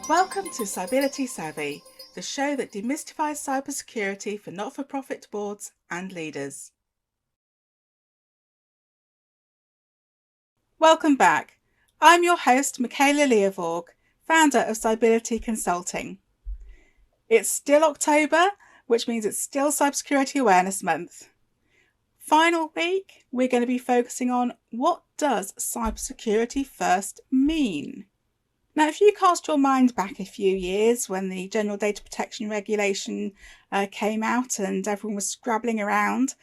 Welcome to Cybersecurity Savvy, the show that demystifies cybersecurity for not-for-profit boards and leaders. Welcome back. I'm your host, Michala Liavaag, founder of Cybersecurity Consulting. It's still October, which means it's still Cybersecurity Awareness Month. Final week, we're going to be focusing on what does Cybersecurity First mean? Now, if you cast your mind back a few years when the General Data Protection Regulation came out and everyone was scrabbling around,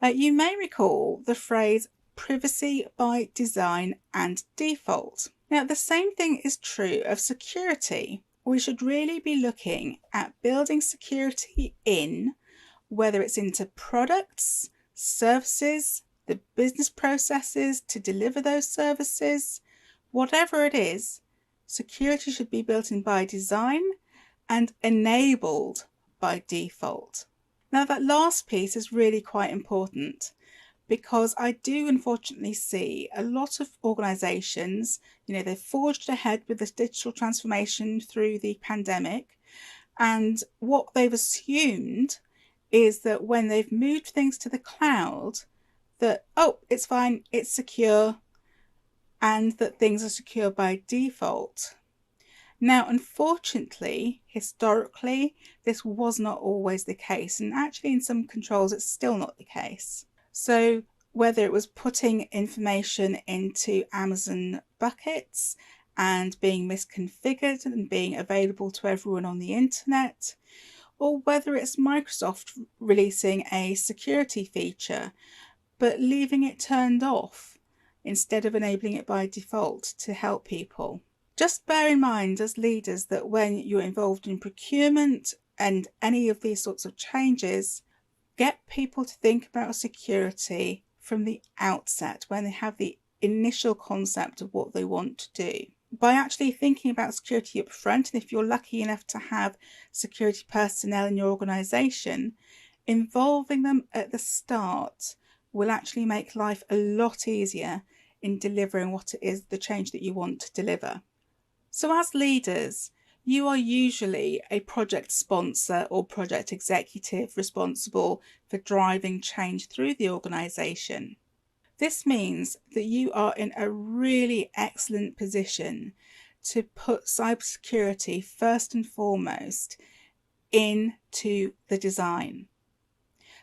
you may recall the phrase privacy by design and default. Now, the same thing is true of security. We should really be looking at building security in, whether it's into products, services, the business processes to deliver those services, whatever it is. Security should be built in by design and enabled by default. Now, that last piece is really quite important because I do unfortunately see a lot of organisations, they've forged ahead with this digital transformation through the pandemic, and what they've assumed is that when they've moved things to the cloud, that, oh, it's fine, it's secure, and that things are secure by default. Now, unfortunately, historically, this was not always the case, and actually in some controls it's still not the case. So whether it was putting information into Amazon buckets and being misconfigured and being available to everyone on the internet, or whether it's Microsoft releasing a security feature but leaving it turned off instead of enabling it by default to help people. Just bear in mind as leaders that when you're involved in procurement and any of these sorts of changes, get people to think about security from the outset when they have the initial concept of what they want to do. By actually thinking about security up front, and if you're lucky enough to have security personnel in your organisation, involving them at the start will actually make life a lot easier in delivering what it is, the change that you want to deliver. So as leaders, you are usually a project sponsor or project executive responsible for driving change through the organisation. This means that you are in a really excellent position to put cybersecurity first and foremost into the design.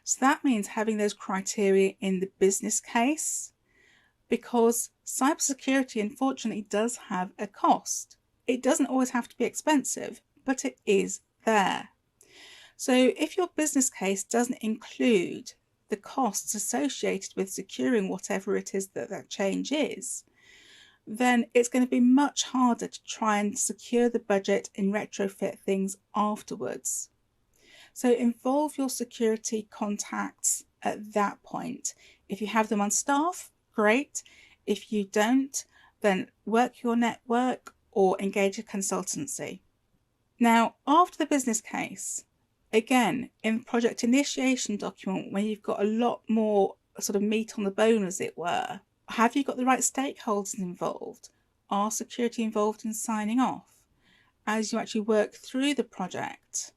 So that means having those criteria in the business case, because cybersecurity unfortunately does have a cost. It doesn't always have to be expensive, but it is there. So if your business case doesn't include the costs associated with securing whatever it is that change is, then it's going to be much harder to try and secure the budget and retrofit things afterwards. So involve your security contacts at that point. If you have them on staff, great. If you don't, then work your network or engage a consultancy. Now, after the business case, again, in the project initiation document, when you've got a lot more sort of meat on the bone, as it were, have you got the right stakeholders involved? Are security involved in signing off? As you actually work through the project,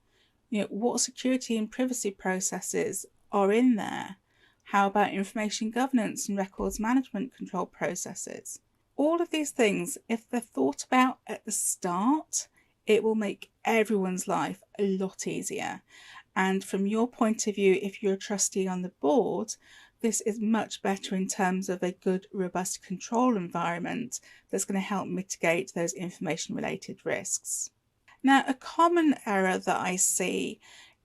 what security and privacy processes are in there? How about information governance and records management control processes? All of these things, if they're thought about at the start, it will make everyone's life a lot easier. And from your point of view, if you're a trustee on the board, this is much better in terms of a good, robust control environment that's going to help mitigate those information-related risks. Now, a common error that I see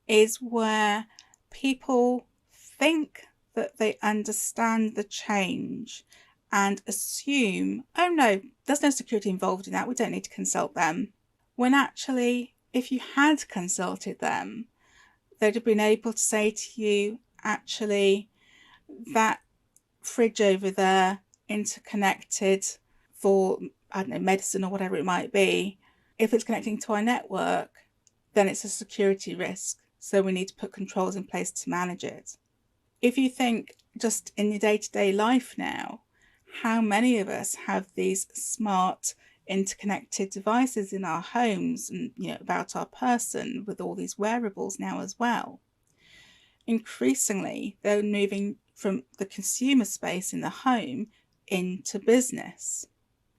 is where people think that they understand the change and assume, oh no, there's no security involved in that, we don't need to consult them. When actually, if you had consulted them, they'd have been able to say to you, actually, that fridge over there, interconnected for, medicine or whatever it might be, if it's connecting to our network, then it's a security risk. So we need to put controls in place to manage it. If you think just in your day-to-day life now, how many of us have these smart interconnected devices in our homes and about our person with all these wearables now as well. Increasingly, they're moving from the consumer space in the home into business.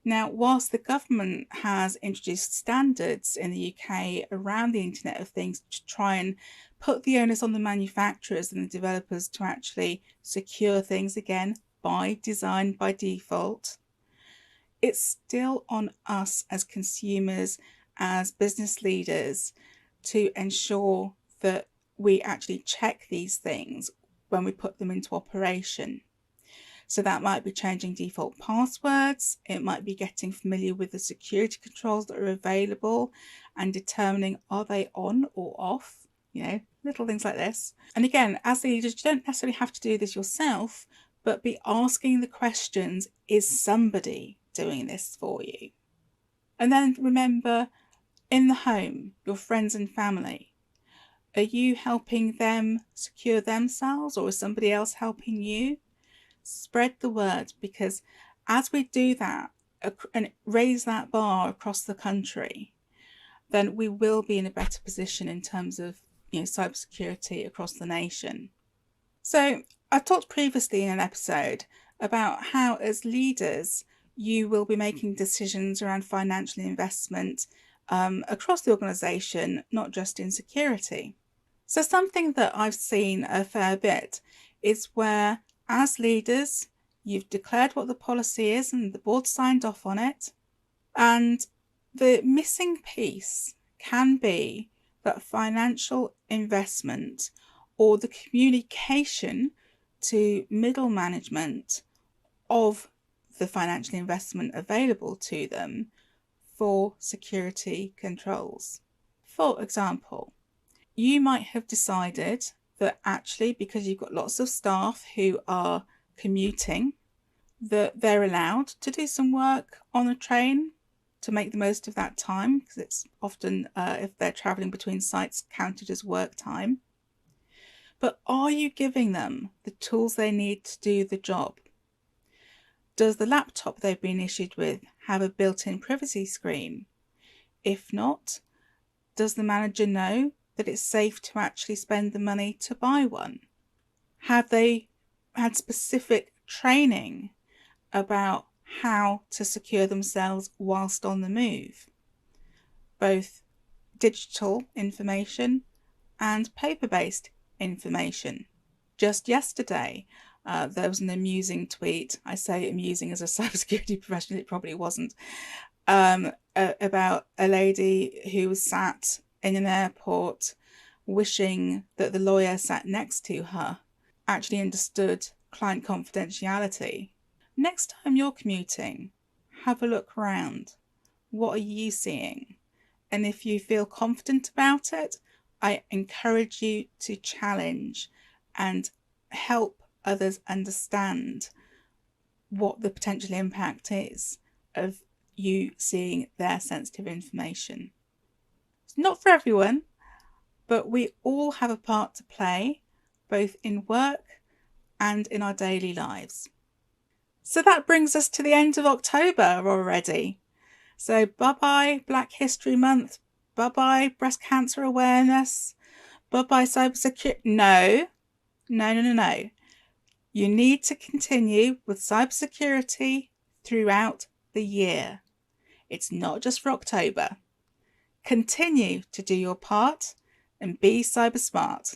Now, whilst the government has introduced standards in the UK around the Internet of Things to try and put the onus on the manufacturers and the developers to actually secure things again by design, by default, it's still on us as consumers, as business leaders, to ensure that we actually check these things when we put them into operation. So that might be changing default passwords, it might be getting familiar with the security controls that are available and determining are they on or off, little things like this. And again, as leaders, you don't necessarily have to do this yourself, but be asking the questions, is somebody doing this for you? And then remember, in the home, your friends and family, are you helping them secure themselves, or is somebody else helping you? Spread the word, because as we do that and raise that bar across the country, then we will be in a better position in terms of cybersecurity across the nation. So I've talked previously in an episode about how as leaders you will be making decisions around financial investment across the organisation, not just in security. So something that I've seen a fair bit is where, as leaders, you've declared what the policy is and the board signed off on it, and the missing piece can be that financial investment or the communication to middle management of the financial investment available to them for security controls. For example, you might have decided that actually, because you've got lots of staff who are commuting, that they're allowed to do some work on a train to make the most of that time, because it's often, if they're travelling between sites, counted as work time. But are you giving them the tools they need to do the job? Does the laptop they've been issued with have a built-in privacy screen? If not, does the manager know that it's safe to actually spend the money to buy one? Have they had specific training about how to secure themselves whilst on the move? Both digital information and paper-based information. Just yesterday, there was an amusing tweet. I say amusing as a cybersecurity professional, it probably wasn't, about a lady who was sat in an airport wishing that the lawyer sat next to her actually understood client confidentiality. Next time you're commuting, have a look around. What are you seeing? And if you feel confident about it, I encourage you to challenge and help others understand what the potential impact is of you seeing their sensitive information. It's not for everyone, but we all have a part to play, both in work and in our daily lives. So that brings us to the end of October already. So bye-bye Black History Month, bye-bye breast cancer awareness, bye-bye cybersecurity. No. You need to continue with cybersecurity throughout the year. It's not just for October. Continue to do your part and be cyber smart.